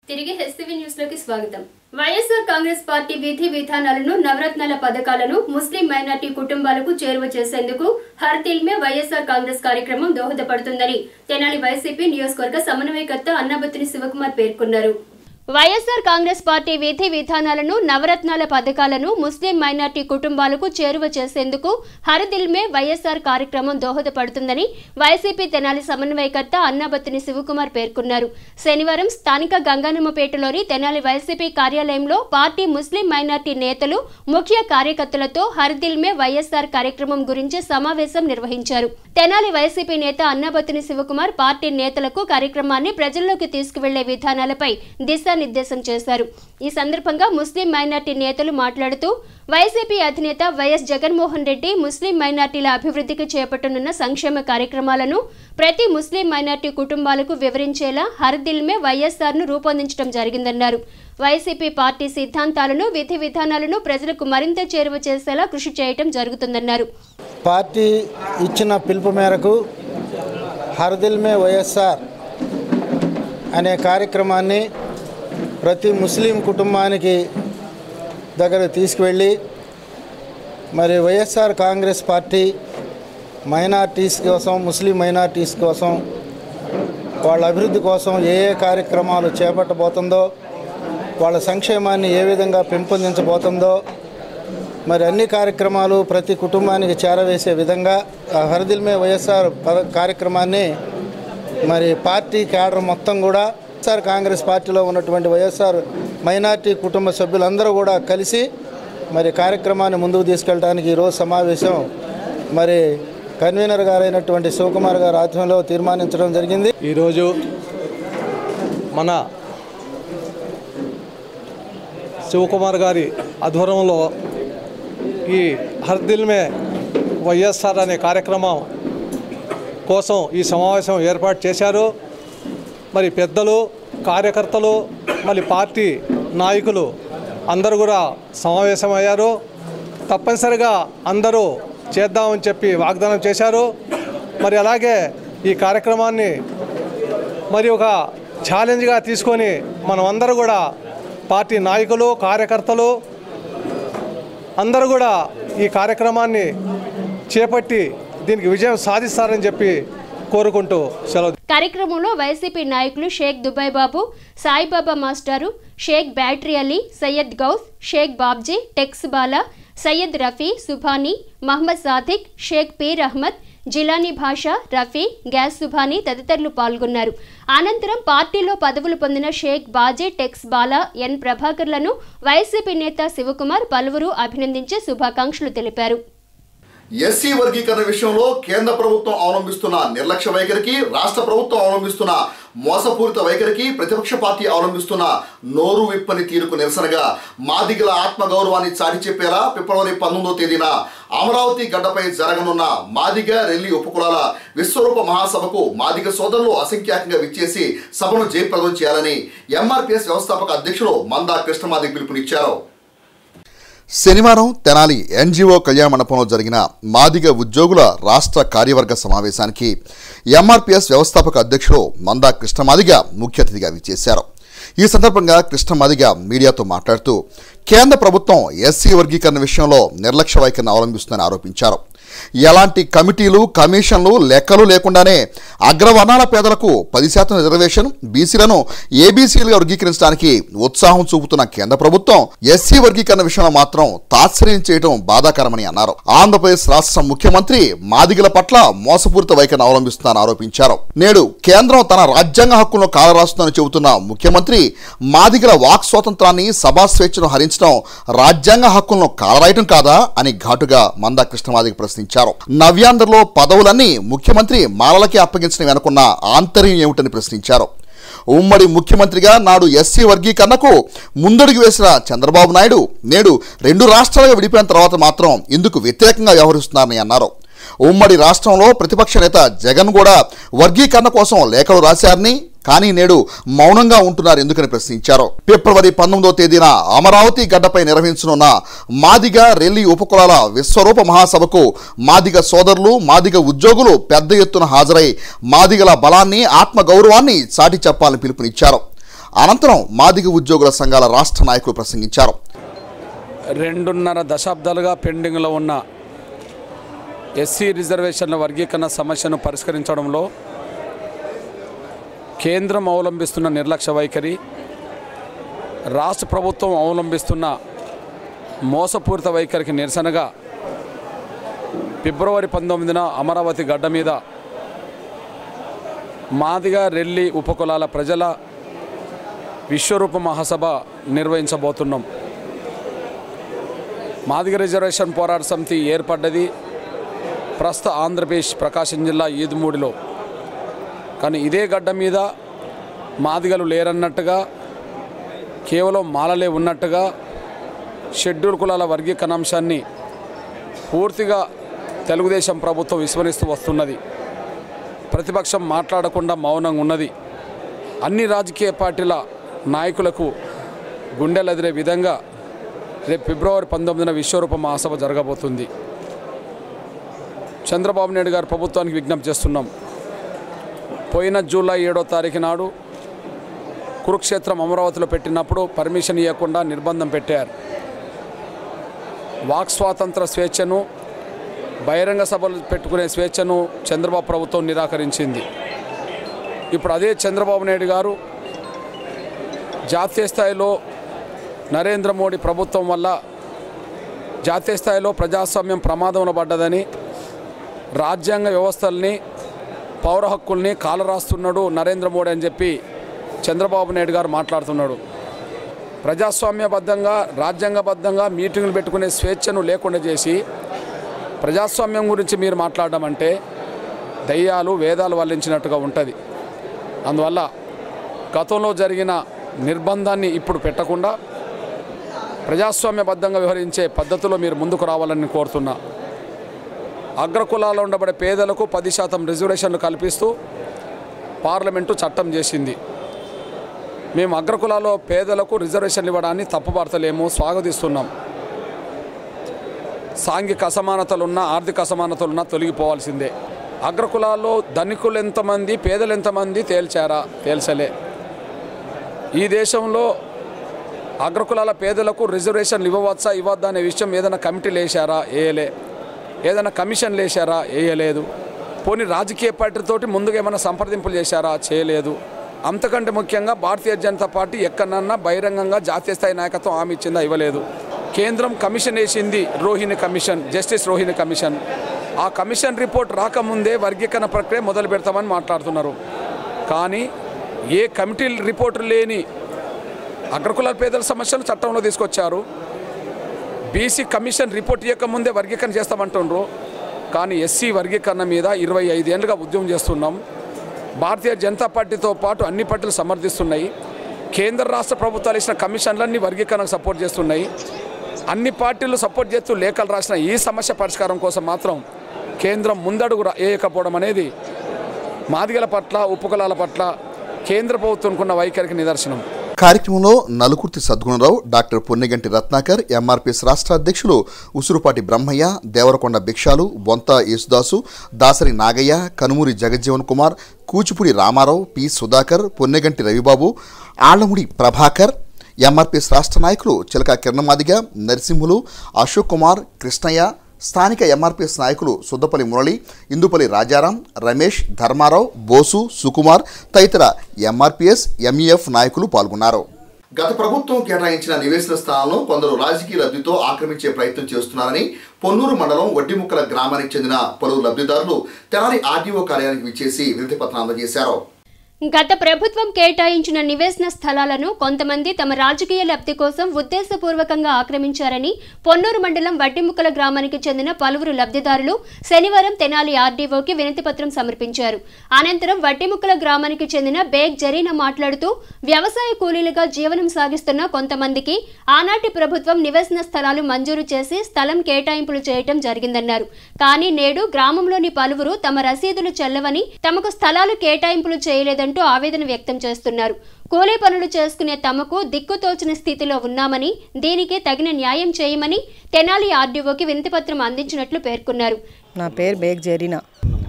తిరిగి HTV news లోకి స్వాగతం. వైఎస్ఆర్ కాంగ్రెస్ పార్టీ విధి విధానాలను నవరత్నాల పథకాలను ముస్లిం మైనార్టీ కుటుంబాలకు చేరువ చేసేందుకు హర్ దిల్ మే వైఎస్ఆర్ కాంగ్రెస్ కార్యక్రమం దోహదపడుతుందని తెనాలి వైసీపీ నియోజకవర్గ సమన్వయకర్త అన్నాబత్తుని శివకుమార్ పేర్కొన్నారు. వైఎస్ఆర్ కాంగ్రెస్ పార్టీ విధి విధానాలను నవరత్నాల పథకాలను ముస్లిం మైనార్టీ కుటుంబాలకు చేరువ చేసేందుకు హర్ దిల్ మే వైఎస్ఆర్ కార్యక్రమం దోహదపడుతుందని వైసీపీ తెనాలి సమన్వయకర్త అన్నాబత్తుని శివకుమార్ పేర్కొన్నారు. శనివారం స్థానిక గంగానమ్మపేటలోని తెనాలి వైసీపీ కార్యాలయంలో పార్టీ ముస్లిం మైనార్టీ నేతలు ముఖ్య కార్యకర్తలతో హర్ దిల్ మే వైఎస్ఆర్ కార్యక్రమం గురించి సమావేశం నిర్వహించారు. తెనాలి వైసీపీ నేత అన్నాబత్తుని శివకుమార్ పార్టీ నేతలకు కార్యక్రమాన్ని ప్రజల్లోకి తీసుకువెళ్లే విధానాలపై దిశానిర్దేశం చేశారు. ఈ సందర్భంగా ముస్లిం మైనార్టీ నేతలు మాట్లాడుతూ వైసీపీ అధినేత వైఎస్ జగన్మోహన్ రెడ్డి ముస్లిం మైనార్టీల అభివృద్ధికి చేపట్టనున్న సంక్షేమ కార్యక్రమాలను ప్రతి ముస్లిం మైనార్టీ కుటుంబాలకు వివరించేలా హర్ దిల్ మే వైఎస్ఆర్ ను రూపొందించడం జరిగిందన్నారు. వైసీపీ పార్టీ సిద్ధాంతాలను విధి విధానాలను ప్రజలకు మరింత చేరువ చేసేలా కృషి చేయడం జరుగుతుందన్నారు. పార్టీ ఇచ్చిన పిలుపు మేరకు హర్ దిల్ మే వైఎస్ఆర్ అనే కార్యక్రమాన్ని ప్రతి ముస్లిం కుటుంబానికి దగ్గర తీసుకువెళ్ళి మరి వైఎస్ఆర్ కాంగ్రెస్ పార్టీ మైనార్టీస్ కోసం ముస్లిం మైనార్టీస్ కోసం వాళ్ళ అభివృద్ధి కోసం ఏ కార్యక్రమాలు చేపట్టబోతుందో వాళ్ళ సంక్షేమాన్ని ఏ విధంగా పెంపొందించబోతుందో మరి అన్ని కార్యక్రమాలు ప్రతి కుటుంబానికి చేరవేసే విధంగా హర్ దిల్ మే వైఎస్ఆర్ కార్యక్రమాన్ని మరి పార్టీ క్యాడర్ మొత్తం కూడా వైఎస్ఆర్ కాంగ్రెస్ పార్టీలో ఉన్నటువంటి వైఎస్ఆర్ మైనార్టీ కుటుంబ సభ్యులందరూ కూడా కలిసి మరి కార్యక్రమాన్ని ముందుకు తీసుకెళ్ళడానికి ఈరోజు సమావేశం మరి కన్వీనర్ గారైనటువంటి శివకుమార్ గారి ఆధ్వర్యంలో తీర్మానించడం జరిగింది. ఈరోజు మన శివకుమార్ గారి ఆధ్వర్యంలో ఈ హర్ దిల్ మే వైఎస్ఆర్ అనే కార్యక్రమం కోసం ఈ సమావేశం ఏర్పాటు చేశారు. మరి పెద్దలు, కార్యకర్తలు, మరి పార్టీ నాయకులు అందరూ కూడా సమావేశమయ్యారు. తప్పనిసరిగా అందరూ చేద్దామని చెప్పి వాగ్దానం చేశారు. మరి అలాగే ఈ కార్యక్రమాన్ని మరి ఒక ఛాలెంజ్గా తీసుకొని మనం అందరూ కూడా పార్టీ నాయకులు, కార్యకర్తలు అందరూ కూడా ఈ కార్యక్రమాన్ని చేపట్టి దీనికి విజయం సాధిస్తారని చెప్పి కోరుకుంటూ సెలవు. కార్యక్రమంలో వైసీపీ నాయకులు షేక్ దుబాయ్ బాబు, సాయిబాబా మాస్టారు, షేక్ బ్యాటరీ అలీ, సయ్యద్ గౌస్, షేక్ బాబ్జీ, టెక్స్ బాలా, సయ్యద్ రఫీ, సుభానీ, మహమ్మద్ సాదిక్, షేక్ పీర్ అహ్మద్, జిలానీ భాషా, రఫీ, గ్యాస్ సుభానీ తదితరులు పాల్గొన్నారు. అనంతరం పార్టీలో పదవులు పొందిన షేక్ బాజీ, టెక్స్ బాలా, ఎన్ ప్రభాకర్లను వైసీపీ నేత శివకుమార్ పలువురు అభినందించి శుభాకాంక్షలు తెలిపారు. ఎస్సీ వర్గీకరణ విషయంలో కేంద్ర ప్రభుత్వం అవలంబిస్తున్న నిర్లక్ష్య వైఖరికి, రాష్ట్ర ప్రభుత్వం అవలంబిస్తున్న మోసపూరిత వైఖరికి, ప్రతిపక్ష పార్టీ అవలంబిస్తున్న నోరు విప్పని తీరుకు నిరసనగా మాదిగల ఆత్మగౌరవాన్ని చాటి చెప్పేలా ఫిబ్రవరి 19వ తేదీన అమరావతి గడ్డపై జరగనున్న మాదిగ రెల్లి ఉపకులాల విశ్వరూప మహాసభకు మాదిగ సోదరులు అసంఖ్యాకంగా విచ్చేసి సభను జయప్రదం చేయాలని ఎంఆర్పీఎస్ వ్యవస్థాపక అధ్యక్షుడు మందా కృష్ణమాదిగ పిలుపునిచ్చారు. శనివారం తెనాలి ఎన్జీఓ కళ్యాణ మండపంలో జరిగిన మాదిగ ఉద్యోగుల రాష్ట్ర కార్యవర్గ సమావేశానికి ఎంఆర్పీఎస్ వ్యవస్థాపక అధ్యక్షుడు మందా కృష్ణమాదిగ ముఖ్య అతిథిగా విచ్చేశారు. ఈ సందర్భంగా కృష్ణమాదిగ మీడియాతో మాట్లాడుతూ కేంద్ర ప్రభుత్వం ఎస్సీ వర్గీకరణ విషయంలో నిర్లక్ష్య వైఖరిని అవలంబిస్తుందని ఆరోపించారు. ఎలాంటి కమిటీలు, కమిషన్లు, లెక్కలు లేకుండానే అగ్రవర్ణాల పేదలకు 10% రిజర్వేషన్, బీసీలను ఏబీసీలుగా వర్గీకరించడానికి ఉత్సాహం చూపుతున్న కేంద్ర ప్రభుత్వం ఎస్సీ వర్గీకరణ విషయంలో మాత్రం తాత్సర్యం చేయడం బాధాకరమని అన్నారు. ఆంధ్రప్రదేశ్ రాష్ట్ర ముఖ్యమంత్రి మాదిగల పట్ల మోసపూరిత వైఖరిని అవలంబిస్తున్నారని ఆరోపించారు. నేడు కేంద్రం తన రాజ్యాంగ హక్కులను కాలరాస్తుందని చెబుతున్న ముఖ్యమంత్రి మాదిగల వాక్ స్వాతంత్రాన్ని, సభా స్వేచ్ఛను హరించడం రాజ్యాంగ హక్కులను కాలరాయటం కాదా అని ఘాటుగా మందా కృష్ణమాదిగ ప్రశ్నించారు. నవ్యాంధ్రలో పదవులన్నీ ముఖ్యమంత్రి మాలలకే అప్పగించడం వెనుకున్న ఆంతర్యం ఏమిటని ప్రశ్నించారు. ఉమ్మడి ముఖ్యమంత్రిగా నాడు ఎస్సీ వర్గీకరణకు ముందడుగు వేసిన చంద్రబాబు నాయుడు నేడు 2 రాష్ట్రాలుగా విడిపోయిన తర్వాత మాత్రం ఇందుకు వ్యతిరేకంగా వ్యవహరిస్తున్నారని అన్నారు. ఉమ్మడి రాష్ట్రంలో ప్రతిపక్ష నేత జగన్ కూడా వర్గీకరణ కోసం లేఖలు రాశారని, కానీ నేడు మౌనంగా ఉంటున్నారు ఎందుకని ప్రశ్నించారు. ఫిబ్రవరి 19వ తేదీన అమరావతి గడ్డపై నిర్వహించనున్న మాదిగ రెల్లి ఉపకులాల విశ్వరూప మహాసభకు మాదిగ సోదరులు, మాదిగ ఉద్యోగులు పెద్ద ఎత్తున హాజరై మాదిగల బలాన్ని, ఆత్మగౌరవాన్ని చాటి చెప్పాలని పిలుపునిచ్చారు. అనంతరం మాదిగ ఉద్యోగుల సంఘాల రాష్ట్ర నాయకులు ప్రసంగించారు. 2.5 దశాబ్దాలుగా పెండింగ్లో ఉన్న ఎస్సీ రిజర్వేషన్ల వర్గీకరణ సమస్యను పరిష్కరించడంలో కేంద్రం అవలంబిస్తున్న నిర్లక్ష్య వైఖరి, రాష్ట్ర ప్రభుత్వం అవలంబిస్తున్న మోసపూరిత వైఖరికి నిరసనగా ఫిబ్రవరి 19న అమరావతి గడ్డ మీద మాదిగ రెల్లి ఉపకులాల ప్రజల విశ్వరూప మహాసభ నిర్వహించబోతున్నాం. మాదిగ రిజర్వేషన్ పోరాట సమితి ఏర్పడ్డది ప్రస్తుత ఆంధ్రప్రదేశ్ ప్రకాశం జిల్లా ఈదుమూడిలో. కానీ ఇదే గడ్డ మీద మాదిగలు లేరన్నట్టుగా, కేవలం మాలలే ఉన్నట్టుగా షెడ్యూల్ కులాల వర్గీకరణ అంశాన్ని పూర్తిగా తెలుగుదేశం ప్రభుత్వం విస్మరిస్తూ వస్తున్నది. ప్రతిపక్షం మాట్లాడకుండా మౌనంగా ఉన్నది. అన్ని రాజకీయ పార్టీల నాయకులకు గుండెలెదిరే విధంగా రేపు ఫిబ్రవరి 19న విశ్వరూప మహాసభ జరగబోతుంది. చంద్రబాబు నాయుడు గారు ప్రభుత్వానికి విజ్ఞప్తి చేస్తున్నాం. పోయిన జూలై 7వ తారీఖు నాడు కురుక్షేత్రం అమరావతిలో పెట్టినప్పుడు పర్మిషన్ ఇవ్వకుండా నిర్బంధం పెట్టారు. వాక్ స్వాతంత్ర స్వేచ్ఛను, బహిరంగ సభలు పెట్టుకునే స్వేచ్ఛను చంద్రబాబు ప్రభుత్వం నిరాకరించింది. ఇప్పుడు అదే చంద్రబాబు నాయుడు గారు జాతీయ స్థాయిలో నరేంద్ర మోడీ ప్రభుత్వం వల్ల జాతీయ స్థాయిలో ప్రజాస్వామ్యం ప్రమాదంలో పడ్డదని, రాజ్యాంగ వ్యవస్థల్ని, పౌర హక్కుల్ని కాలరాస్తున్నాడు నరేంద్ర మోడీ అని చెప్పి చంద్రబాబు నాయుడు గారు మాట్లాడుతున్నాడు. ప్రజాస్వామ్యబద్ధంగా, రాజ్యాంగబద్ధంగా మీటింగులు పెట్టుకునే స్వేచ్ఛను లేకుండా చేసి ప్రజాస్వామ్యం గురించి మీరు మాట్లాడడం అంటే దయ్యాలు వేదాలు వల్లించినట్టుగా ఉంటుంది. అందువల్ల గతంలో జరిగిన నిర్బంధాన్ని ఇప్పుడు పెట్టకుండా ప్రజాస్వామ్యబద్ధంగా వ్యవహరించే పద్ధతిలో మీరు ముందుకు రావాలని కోరుతున్నా. అగ్రకులాల్లో ఉండబడే పేదలకు 10% రిజర్వేషన్లు కల్పిస్తూ పార్లమెంటు చట్టం చేసింది. మేము అగ్రకులాల్లో పేదలకు రిజర్వేషన్లు ఇవ్వడాన్ని తప్పుపడతలేము, స్వాగతిస్తున్నాం. సాంఘిక అసమానతలున్నా, ఆర్థిక అసమానతలున్నా తొలగిపోవాల్సిందే. అగ్రకులాల్లో ధనికులు ఎంతమంది, పేదలు ఎంతమంది తేల్చారా? తేల్చలే. ఈ దేశంలో అగ్రకులాల పేదలకు రిజర్వేషన్లు ఇవ్వవచ్చా ఇవ్వద్దా అనే విషయం ఏదైనా కమిటీలు వేశారా? వేయలే. ఏదైనా కమిషన్లు వేశారా? వేయలేదు. పోనీ రాజకీయ పార్టీతోటి ముందుగా ఏమైనా సంప్రదింపులు చేశారా? చేయలేదు. అంతకంటే ముఖ్యంగా భారతీయ జనతా పార్టీ ఎక్కడన్నా బహిరంగంగా జాతీయ స్థాయి నాయకత్వం హామీ ఇచ్చిందా? ఇవ్వలేదు. కేంద్రం కమిషన్ వేసింది, Rohini commission, justice Rohini commission. ఆ కమిషన్ రిపోర్ట్ రాకముందే వర్గీకరణ ప్రక్రియ మొదలు పెడతామని మాట్లాడుతున్నారు. కానీ ఏ కమిటీ రిపోర్టు లేని అగ్రకులాల పేదల సమస్యలు చట్టంలో తీసుకొచ్చారు. బీసీ కమిషన్ రిపోర్ట్ ఇవ్వకముందే వర్గీకరణ చేస్తామంటున్నారు. కానీ ఎస్సీ వర్గీకరణ మీద 25 ఏళ్ళుగా ఉద్యమం చేస్తున్నాం. భారతీయ జనతా పార్టీతో పాటు అన్ని పార్టీలు సమర్థిస్తున్నాయి. కేంద్ర రాష్ట్ర ప్రభుత్వాలు ఇచ్చిన కమిషన్లన్నీ వర్గీకరణకు సపోర్ట్ చేస్తున్నాయి. అన్ని పార్టీలు సపోర్ట్ చేస్తూ లేఖలు రాసిన ఈ సమస్య పరిష్కారం కోసం మాత్రం కేంద్రం ముందడుగు వేయకపోవడం అనేది మాదిగల పట్ల, ఉపకులాల పట్ల కేంద్ర ప్రభుత్వంకున్న వైఖరికి నిదర్శనం. కార్యక్రమంలో నలుకుర్తి సద్గుణరావు, డాక్టర్ పొన్నెగంటి రత్నాకర్, ఎంఆర్పీఎస్ రాష్ట్ర అధ్యక్షులు ఉసురుపాటి బ్రహ్మయ్య, దేవరకొండ భిక్షాలు, బొంత యేసుదాసు, దాసరి నాగయ్య, కనుమూరి జగజ్జీవన్ కుమార్, కూచిపూడి రామారావు, పి సుధాకర్, పొన్నెగంటి రవిబాబు, ఆళ్లముడి ప్రభాకర్, ఎంఆర్పీఎస్ రాష్ట్ర నాయకులు చిలక కిరణమాదిగ, నరసింహులు, అశోక్ కుమార్, కృష్ణయ్య, స్థానిక ఎంఆర్పీఎస్ నాయకులు సుద్దపల్లి మురళి, ఇందుపల్లి రాజారాం, రమేష్, ధర్మారావు, బోసు, సుకుమార్ తదితర ఎంఆర్పీఎస్, ఎంఈఎఫ్ నాయకులు పాల్గొన్నారు. గత ప్రభుత్వం కేటాయించిన నివేశన స్థానాలను కొందరు రాజకీయ లబ్ధితో ఆక్రమించే ప్రయత్నం చేస్తున్నారని పొన్నూరు మండలం వడ్డిముక్కల గ్రామానికి చెందిన పలువురు లబ్ధిదారులు తెనాలి ఆర్డీఓ కార్యాలయానికి విచ్చేసి వినతి పత్రం అందజేశారు. గత ప్రభుత్వం కేటాయించిన నివేశన స్థలాలను కొంతమంది తమ రాజకీయ లబ్ధి కోసం ఉద్దేశపూర్వకంగా ఆక్రమించారని పొన్నూరు మండలం వడ్డిముక్కల గ్రామానికి చెందిన పలువురు లబ్ధిదారులు శనివారం తెనాలి ఆర్డీఓకి వినతిపత్రం సమర్పించారు. అనంతరం వడ్డిముక్కల గ్రామానికి చెందిన బేగ్ జరీనా మాట్లాడుతూ వ్యవసాయ కూలీలుగా జీవనం సాగిస్తున్న కొంతమందికి ఆనాటి ప్రభుత్వం నివేశన స్థలాలు మంజూరు చేసి స్థలం కేటాయింపులు చేయటం జరిగిందన్నారు. కానీ నేడు గ్రామంలోని పలువురు తమ రసీదులు చెల్లవని, తమకు స్థలాలు కేటాయింపులు చేయలేదని ఆవేదన వ్యక్తం చేస్తున్నారు. కూలీ పనులు చేసుకునే తమకు దిక్కుతోచిన స్థితిలో ఉన్నామని, దీనికి తగిన న్యాయం చేయమని తెనాలి ఆర్డీఓకి వినతిపత్రం అందించినట్లు పేర్కొన్నారు. నా పేరు బేగ్ జరీనా.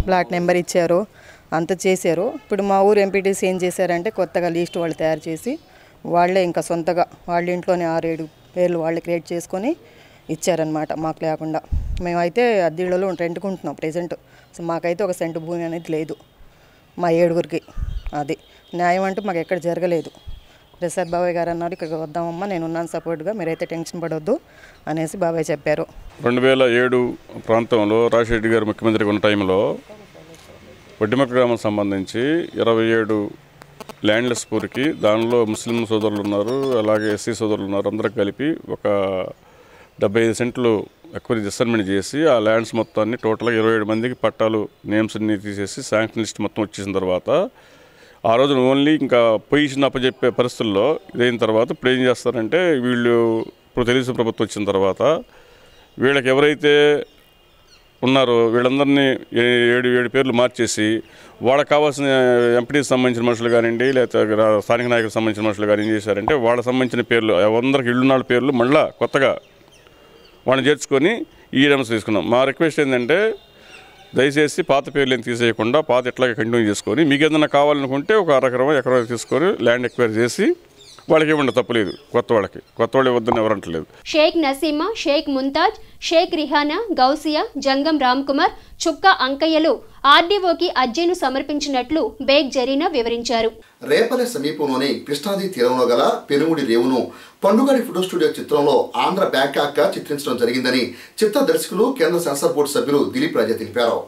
ప్లాట్ నెంబర్ ఇచ్చారు, అంత చేశారు. ఇప్పుడు మా ఊరు ఎంపీటీసీ ఏం చేశారంటే కొత్తగా లిస్ట్ వాళ్ళు తయారు చేసి వాళ్ళే ఇంకా సొంతగా వాళ్ళ ఇంట్లోనే 6-7 పేర్లు వాళ్ళే క్రియేట్ చేసుకొని ఇచ్చారనమాట, మాకు లేకుండా. మేమైతే అద్దెళ్ళలో రెంట్కుంటున్నాం ప్రెజెంట్. సో మాకైతే ఒక సెంటు భూమి అనేది లేదు మా 7గురికి. అది న్యాయం అంటూ మాకు ఎక్కడ జరగలేదు. ప్రసాద్ బాబాయ్ గారు అన్నారు, ఇక్కడికి వద్దామమ్మా, నేను ఉన్నాను సపోర్ట్గా, మీరైతే టెన్షన్ పడొద్దు అనేసి బాబాయ్ చెప్పారు. 2007 ప్రాంతంలో రాజశేఖర్ గారు ముఖ్యమంత్రిగా ఉన్న టైంలో వడ్డిమక్క గ్రామం సంబంధించి 27 ల్యాండ్లెస్ పూరికి, దానిలో ముస్లిం సోదరులు ఉన్నారు, అలాగే ఎస్సీ సోదరులు ఉన్నారు, అందరూ కలిపి ఒక 75 సెంట్లు ఎక్వైరీ అసైన్మెంట్ చేసి ఆ ల్యాండ్స్ మొత్తాన్ని టోటల్గా 27 మందికి పట్టాలు నేమ్స్ అన్ని తీసేసి శాంక్షన్ లిస్ట్ మొత్తం వచ్చేసిన తర్వాత ఆ రోజు ఓన్లీ ఇంకా పొజిషన్ అప్పచెప్పే పరిస్థితుల్లో ఇదైన తర్వాత ఇప్పుడు ఏం చేస్తారంటే వీళ్ళు ఇప్పుడు తెలుగుదేశం ప్రభుత్వం వచ్చిన తర్వాత వీళ్ళకి ఎవరైతే ఉన్నారో వీళ్ళందరినీ 7 పేర్లు మార్చేసి వాళ్ళకి కావాల్సిన ఎంపీటీకి సంబంధించిన మనుషులు కానివ్వండి, లేకపోతే స్థానిక నాయకులకు సంబంధించిన మనుషులు కానీ ఏం చేశారంటే వాళ్ళకి సంబంధించిన పేర్లు అందరికి ఇళ్ళున్నాళ్ళ పేర్లు మళ్ళీ కొత్తగా వాళ్ళని చేర్చుకొని ఈ రమ్స్ తీసుకున్నాం. మా రిక్వెస్ట్ ఏంటంటే దయచేసి పాత పేర్లు ఏం తీసేయకుండా పాత ఎట్లాగే కంటిన్యూ చేసుకొని మీకు ఏదైనా కావాలనుకుంటే ఒక ఎకరం తీసుకొని ల్యాండ్ ఎక్వైర్ చేసి వాళ్ళకి ఏమన్నా తప్పలేదు, కొత్త వాళ్ళు ఇవ్వద్దని ఎవరంటలేదు. షేక్ నసీమా, షేక్ ముంతాజ్, షేక్ రిహానా, గౌసియా, జంగం రామ్ కుమార్, చుక్కా అంకయ్యలు ఆర్డీఓకి అర్జీను సమర్పించినట్లు బేగ్ జరీనా వివరించారు. రేపల్లె సమీపంలోని కృష్ణానది తీరంలో గల పెనుముడి రేవును పండుగాడి ఫోటో స్టూడియో చిత్రంలో ఆంధ్ర బ్యాంకాక్గా చిత్రించడం జరిగిందని చిత్ర దర్శకులు కేంద్ర సెన్సార్ బోర్డు సభ్యులు దిలీప్ రాజా తెలిపారు.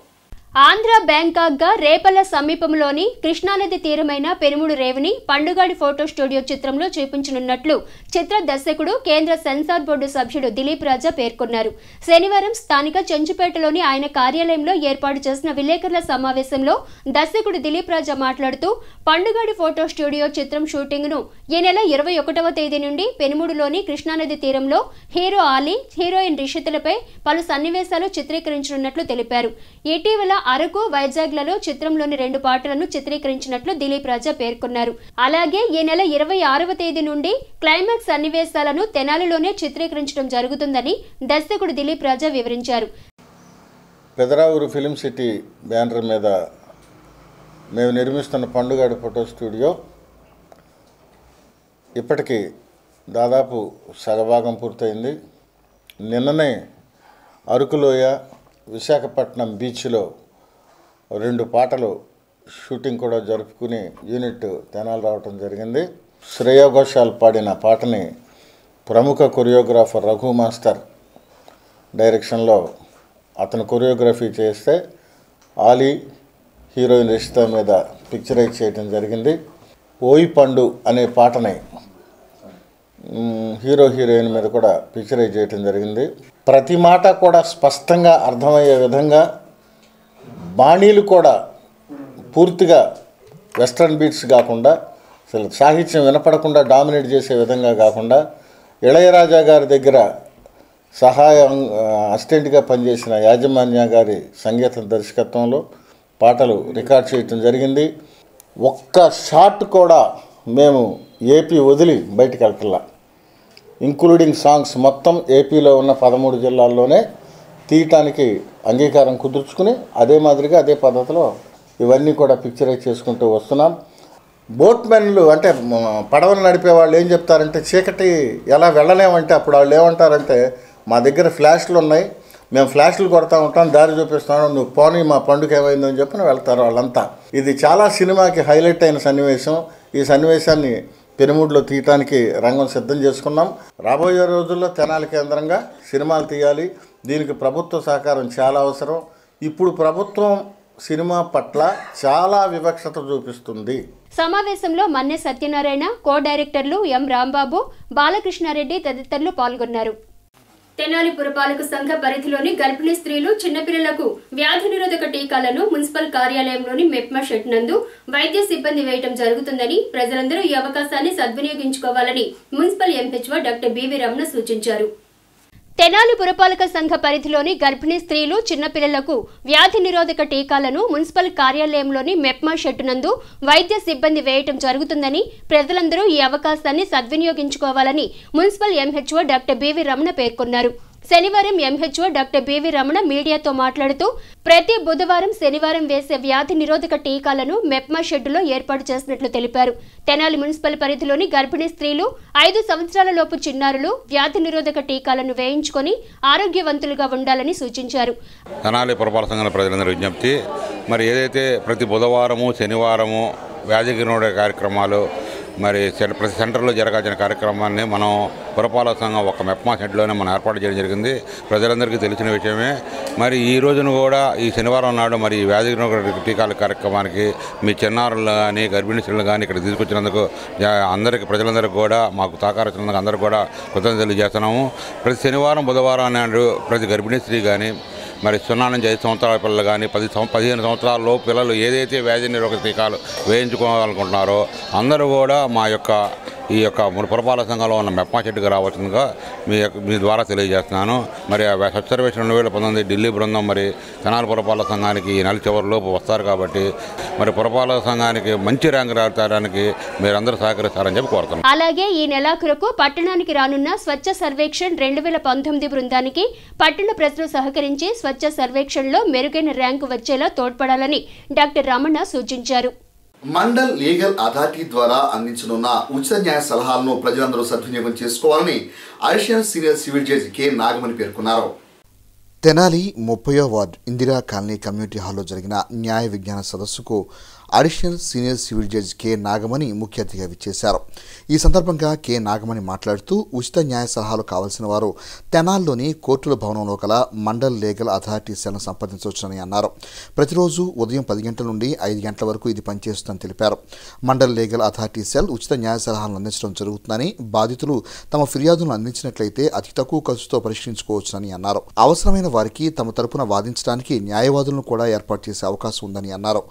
ఆంధ్ర బ్యాంకాక్గా రేపల్ల సమీపంలోని కృష్ణానది తీరమైన పెనుముడు రేవుని పండుగాడి ఫోటో స్టూడియో చిత్రంలో చూపించనున్నట్లు చిత్ర దర్శకుడు కేంద్ర సెన్సార్ బోర్డు సభ్యుడు దిలీప్ రాజా పేర్కొన్నారు. శనివారం స్థానిక చెంచుపేటలోని ఆయన కార్యాలయంలో ఏర్పాటు చేసిన విలేకరుల సమావేశంలో దర్శకుడు దిలీప్ రాజా మాట్లాడుతూ పండుగాడి ఫోటో స్టూడియో చిత్రం షూటింగ్ను ఈ నెల 21వ తేదీ నుండి పెనుముడులోని కృష్ణానది తీరంలో హీరో ఆలీ, హీరోయిన్ రిషితులపై పలు సన్నివేశాలు చిత్రీకరించనున్నట్లు తెలిపారు. ఇటీవల అరకు, వైజాగ్లలో చిత్రంలోని 2 పాటలను చిత్రీకరించినట్లు దిలీప్ రాజా పేర్కొన్నారు. అలాగే ఈ నెల 26వ తేదీ నుండి క్లైమాక్స్ సన్నివేశాలను తెనాలిలోనే చిత్రీకరించడం జరుగుతుందని దర్శకుడు దిలీప్ రాజా వివరించారు. పెదరావూరు ఫిలిం సిటీ బ్యానర్ మీద మేము నిర్మిస్తున్న పండుగాడి ఫోటో స్టూడియో ఇప్పటికీ దాదాపు సగభాగం పూర్తయింది. నిన్ననే అరకులోయ, విశాఖపట్నం బీచ్లో 2 పాటలు షూటింగ్ కూడా జరుపుకుని యూనిట్ తెనాలి రావటం జరిగింది. శ్రేయా ఘోషాల్ పాడిన పాటని ప్రముఖ కొరియోగ్రాఫర్ రఘు మాస్టర్ డైరెక్షన్లో అతను కొరియోగ్రఫీ చేస్తే ఆలీ, హీరోయిన్ రిషిత మీద పిక్చరైజ్ చేయడం జరిగింది. ఓయి పండు అనే పాటని హీరోయిన్ మీద కూడా పిక్చరైజ్ చేయడం జరిగింది. ప్రతి మాట కూడా స్పష్టంగా అర్థమయ్యే విధంగా, బాణీలు కూడా పూర్తిగా వెస్ట్రన్ బీట్స్ కాకుండా, అసలు సాహిత్యం వినపడకుండా డామినేట్ చేసే విధంగా కాకుండా, ఇళయరాజా గారి దగ్గర అసిస్టెంట్గా పనిచేసిన యాజమాన్య గారి సంగీత దర్శకత్వంలో పాటలు రికార్డ్ చేయటం జరిగింది. ఒక్క షాట్ కూడా మేము ఏపీ వదిలి బయటికి వెళ్తలా, ఇంక్లూడింగ్ సాంగ్స్ మొత్తం ఏపీలో ఉన్న 13 జిల్లాల్లోనే తీయటానికి అంగీకారం కుదుర్చుకుని అదే మాదిరిగా అదే పద్ధతిలో ఇవన్నీ కూడా పిక్చరైజ్ చేసుకుంటూ వస్తున్నాం. బోట్మెన్లు అంటే పడవలు నడిపే వాళ్ళు ఏం చెప్తారంటే చీకటి ఎలా వెళ్ళలేమంటే అప్పుడు వాళ్ళు ఏమంటారంటే మా దగ్గర ఫ్లాష్లు ఉన్నాయి, మేము ఫ్లాష్లు కొడతా ఉంటాం, దారి చూపిస్తాను, నువ్వు పోనీ మా పండుగ ఏమైందని చెప్పి వెళ్తారు వాళ్ళంతా. ఇది చాలా సినిమాకి హైలైట్ అయిన సన్నివేశం. ఈ సన్నివేశాన్ని పెనుముడిలో తీయటానికి రంగం సిద్ధం చేసుకున్నాం. రాబోయే రోజుల్లో తెనాలి కేంద్రంగా సినిమాలు తీయాలి. దీనికి ప్రభుత్వ సహకారం చాలా అవసరం. ఇప్పుడు ప్రభుత్వం సినిమా పట్ల చాలా వివక్షత చూపిస్తుంది. సమావేశంలో మన్నె సత్యనారాయణ, కో డైరెక్టర్లు ఎం రాంబాబు, బాలకృష్ణారెడ్డి తదితరులు పాల్గొన్నారు. తెనాలి పురపాలక సంఘ పరిధిలోని గర్భిణీ స్త్రీలు, చిన్నపిల్లలకు వ్యాధి నిరోధక టీకాలను మున్సిపల్ కార్యాలయంలోని మెప్మా షెడ్ నందు వైద్య సిబ్బంది వేయటం జరుగుతుందని, ప్రజలందరూ ఈ అవకాశాన్ని సద్వినియోగించుకోవాలని municipal MHO doctor BV Ramana సూచించారు. తెనాలి పురపాలక సంఘ పరిధిలోని గర్భిణీ స్త్రీలు, చిన్నపిల్లలకు వ్యాధి నిరోధక టీకాలను మున్సిపల్ కార్యాలయంలోని మెప్మా షెడ్ నందు వైద్య సిబ్బంది వేయటం జరుగుతుందని, ప్రజలందరూ ఈ అవకాశాన్ని సద్వినియోగించుకోవాలని municipal MHO doctor BV Ramana పేర్కొన్నారు. శనివారం ఎంహెచ్ఓ డాక్టర్ బివి రమణ మీడియాతో మాట్లాడుతూ ప్రతి బుధవారం శనివారం వేసే వ్యాధి నిరోధక టీకాలను మెప్మా షెడ్డులో ఏర్పాటు చేసినట్లు తెలిపారు. తెనాలి మున్సిపల్ పరిధిలోని గర్భిణీ స్త్రీలు 5 సంవత్సరాల లోపు చిన్నారులు వ్యాధి నిరోధక టీకాలను వేయించుకొని ఆరోగ్యవంతులుగా ఉండాలని సూచించారు. తెనాలి పురపాలక సంఘాల ప్రజలందరూ విజ్ఞప్తి, మరి ఏదైతే ప్రతి బుధవారము శనివారము వ్యాధి నిరోధక కార్యక్రమాలు మరి ప్రతి సెంటర్లో జరగాల్సిన కార్యక్రమాన్ని మనం పురపాలక సంఘం ఒక మెప్మా షెడ్లోనే మనం ఏర్పాటు చేయడం జరిగింది. ప్రజలందరికీ తెలిసిన విషయమే. మరి ఈ రోజున కూడా ఈ శనివారం నాడు మరి వ్యాధి టీకాల కార్యక్రమానికి మీ చిన్నారులు కానీ గర్భిణీ స్త్రీలు కానీ ఇక్కడ తీసుకొచ్చినందుకు అందరికీ ప్రజలందరికీ కూడా మాకు సహకరించినందుకు అందరూ కూడా కృతజ్ఞతలు తెలియజేస్తున్నాము. ప్రతి శనివారం బుధవారం నాడు ప్రతి గర్భిణీ స్త్రీ కానీ మరి 0 నుంచి 5 సంవత్సరాల పిల్లలు కానీ 15 సంవత్సరాల పిల్లలు ఏదైతే వ్యాధి నిరోధక టీకాలు వేయించుకోవాలనుకుంటున్నారో అందరూ కూడా ఈ యొక్క పురపాలక సంఘంలో ఉన్న మెప్మా షెడ్డుకి రావాల్సిందిగా మీ ద్వారా తెలియజేస్తున్నాను. మరి స్వచ్ఛ సర్వేక్షణ 2019 ఢిల్లీ బృందం మరి తెనాలి పురపాలక సంఘానికి ఈ నెల చివరిలోపు వస్తారు కాబట్టి మరి పురపాలక సంఘానికి మంచి ర్యాంక్ రావడానికి మీరందరూ సహకరిస్తారని చెప్పి కోరుతున్నాను. అలాగే ఈ నెలాఖరుకు పట్టణానికి రానున్న స్వచ్ఛ సర్వేక్షణ్ 2019 బృందానికి పట్టణ ప్రజలు సహకరించి స్వచ్ఛ సర్వేక్షణలో మెరుగైన ర్యాంకు వచ్చేలా తోడ్పడాలని డాక్టర్ రమణ సూచించారు. మండల్ లీగల్ అథారిటీ ద్వారా అందించనున్న ఉచిత న్యాయ సలహాలను ప్రజలందరూ సద్వినియోగం చేసుకోవాలని additional senior civil judge K Nagamani పేర్కొన్నారు. తెనాలి 30వ వార్డు ఇందిరా కాలనీ కమ్యూనిటీ హాల్లో జరిగిన న్యాయ విజ్ఞాన సదస్సుకు additional senior civil judge K Nagamani ముఖ్య అతిథిగా విచ్చేశారు. ఈ సందర్భంగా కె నాగమణి మాట్లాడుతూ ఉచిత న్యాయ సలహాలు కావాల్సిన వారు తెనాల్లోని కోర్టుల భవనంలో కల మండల్ లీగల్ అథారిటీ సెల్ను సంప్రదించవచ్చునని అన్నారు. ప్రతిరోజు ఉదయం 10 గంటల నుండి 5 గంటల వరకు ఇది పనిచేస్తుందని తెలిపారు. మండల్ లీగల్ అథారిటీ సెల్ ఉచిత న్యాయ సలహాలను అందించడం జరుగుతుందని, బాధితులు తమ ఫిర్యాదులను అందించినట్లయితే అతి తక్కువ ఖర్చుతో పరిష్కరించుకోవచ్చునని అన్నారు. అవసరమైన వారికి తమ తరపున వాదించడానికి న్యాయవాదులను కూడా ఏర్పాటు చేసే అవకాశం ఉందని అన్నారు.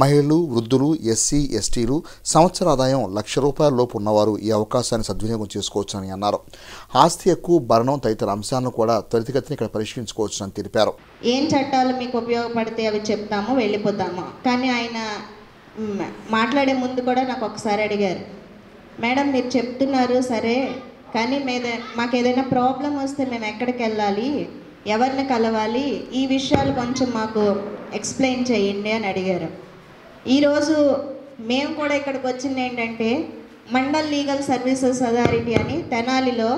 మహిళలు, వృద్ధులు, ఎస్సీ, ఎస్టీలు, సంవత్సర ఆదాయం ₹1,00,000 లోపు ఉన్నవారు ఈ అవకాశాన్ని సద్వినియోగం చేసుకోవచ్చునని అన్నారు. ఆస్తి హక్కు, భరణం తదితర అంశాలను కూడా త్వరితగతిన ఇక్కడ పరిష్కరించుకోవచ్చునని తెలిపారు. ఏం చట్టాలు మీకు ఉపయోగపడితే అవి చెప్తాము, వెళ్ళిపోతాము. కానీ ఆయన మాట్లాడే ముందు కూడా నాకు ఒకసారి అడిగారు, మేడం మీరు చెప్తున్నారు సరే, కానీ మాకు ఏదైనా ప్రాబ్లం వస్తే మేము ఎక్కడికి వెళ్ళాలి, ఎవరిని కలవాలి, ఈ విషయాలు కొంచెం మాకు ఎక్స్ప్లెయిన్ చేయండి అని అడిగారు. ఈరోజు మేము కూడా ఇక్కడికి వచ్చింది ఏంటంటే మండల్ లీగల్ సర్వీసెస్ అథారిటీ అని తెనాలిలో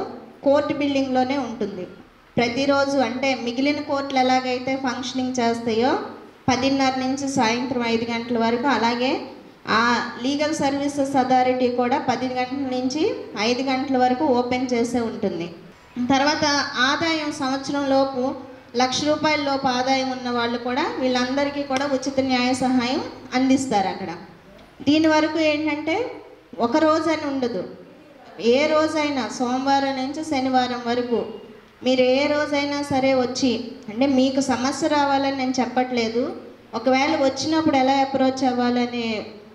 కోర్టు బిల్డింగ్లోనే ఉంటుంది. ప్రతిరోజు అంటే మిగిలిన కోర్టులు ఎలాగైతే ఫంక్షనింగ్ చేస్తాయో 10:30 నుంచి సాయంత్రం 5 గంటల వరకు, అలాగే ఆ లీగల్ సర్వీసెస్ అథారిటీ కూడా 10 గంటల నుంచి 5 గంటల వరకు ఓపెన్ చేసే ఉంటుంది. తర్వాత ఆదాయం సంవత్సరం లోపు ₹1,00,000 లోపు ఆదాయం ఉన్న వాళ్ళు కూడా వీళ్ళందరికీ కూడా ఉచిత న్యాయ సహాయం అందిస్తారు అక్కడ. దీని వరకు ఏంటంటే ఒక రోజని ఉండదు, ఏ రోజైనా సోమవారం నుంచి శనివారం వరకు మీరు ఏ రోజైనా సరే వచ్చి, అంటే మీకు సమస్య రావాలని నేను చెప్పట్లేదు, ఒకవేళ వచ్చినప్పుడు ఎలా అప్రోచ్ అవ్వాలనే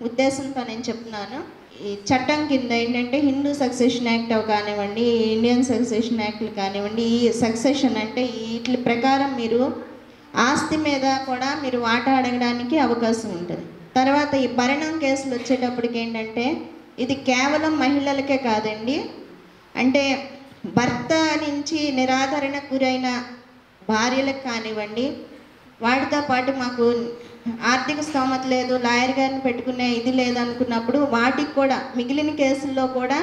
ఉద్దేశంతో నేను చెప్తున్నాను. ఈ చట్టం కింద ఏంటంటే హిందూ సక్సెషన్ యాక్ట్ కానివ్వండి, ఇండియన్ సక్సెషన్ యాక్ట్లు కానివ్వండి, ఈ సక్సెషన్ అంటే వీటి ప్రకారం మీరు ఆస్తి మీద కూడా మీరు వాటా అడగడానికి అవకాశం ఉంటుంది. తర్వాత ఈ భరణం కేసులు వచ్చేటప్పటికి ఏంటంటే ఇది కేవలం మహిళలకే కాదండి, అంటే భర్త నుంచి నిరాదరణకు గురైన భార్యలకు కానివ్వండి, వాటితో పాటు మాకు ఆర్థిక స్తోమత లేదు, లాయర్ గారిని పెట్టుకునే ఇది లేదనుకున్నప్పుడు వాటికి కూడా మిగిలిన కేసుల్లో కూడా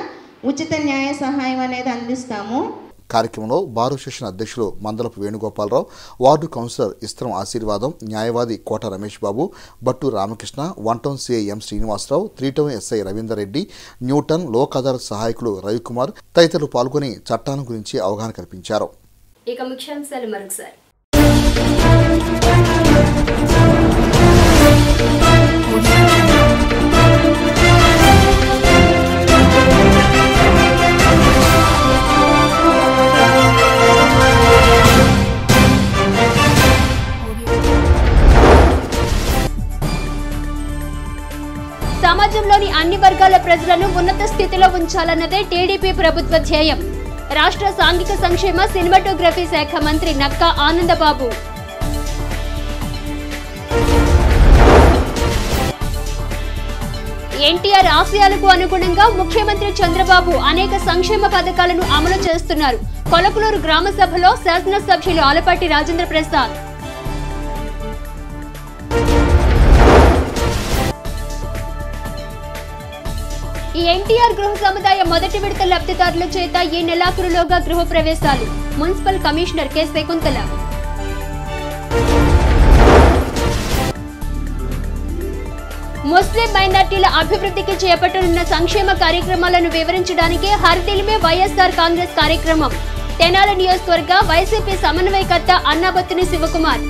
ఉచిత న్యాయ సహాయం అనేది అందిస్తాము. కార్యక్రమంలో బార్ అసోసియేషన్ అధ్యక్షులు మందలపు వేణుగోపాలరావు, వార్డు కౌన్సిలర్ ఇస్త్రం ఆశీర్వాదం, న్యాయవాది Kota Ramesh Babu, Battu Ramakrishna, 1 town CI M Srinivasarao, 3 town SI Ravinder Reddy, న్యూటన్ లోక్ అదాలత్ సహాయకులు రవికుమార్ తదితరులు పాల్గొని చట్టాల గురించి అవగాహన కల్పించారు. ఇక ముఖ్యాంశాలు మరొకసారి. సమాజంలోని అన్ని వర్గాల ప్రజలను ఉన్నత స్థితిలో ఉంచాలన్నదే టీడీపీ ప్రభుత్వ ధ్యేయం. రాష్ట్ర సాంఘిక సంక్షేమ సినిమాటోగ్రఫీ శాఖ మంత్రి నక్కా ఆనందబాబు. ఎన్టీఆర్ ఆశయాలకు అనుగుణంగా ముఖ్యమంత్రి చంద్రబాబు అనేక సంక్షేమ పథకాలను అమలు చేస్తున్నారు. కొలకులూరు గ్రామ సభలో శాసనసభ్యులు ఆలపాటి రాజేంద్ర ప్రసాద్. ఈ ఎన్టీఆర్ గృహ సముదాయ మొదటి విడత లబ్ధిదారుల చేత ఈ నెలాఖరులోగా గృహ ప్రవేశాలు. Municipal commissioner K Shakuntala. ముస్లిం మైనార్టీల అభివృద్ధికి చేపట్టనున్న సంక్షేమ కార్యక్రమాలను వివరించడానికి హర్ దిల్ మే వైఎస్ఆర్ కాంగ్రెస్ కార్యక్రమం. తెనాలి నియోజకవర్గ వైసీపీ సమన్వయకర్త అన్నాబత్తుని శివకుమార్.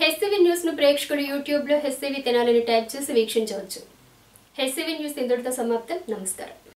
హెచ్సివి న్యూస్ ను ప్రేక్షకులు యూట్యూబ్ లో హెచ్సివి తెనాలని టైప్ చేసి వీక్షించవచ్చు. హెచ్సివి న్యూస్ ఇంతటితో సమాప్తం. నమస్కారం.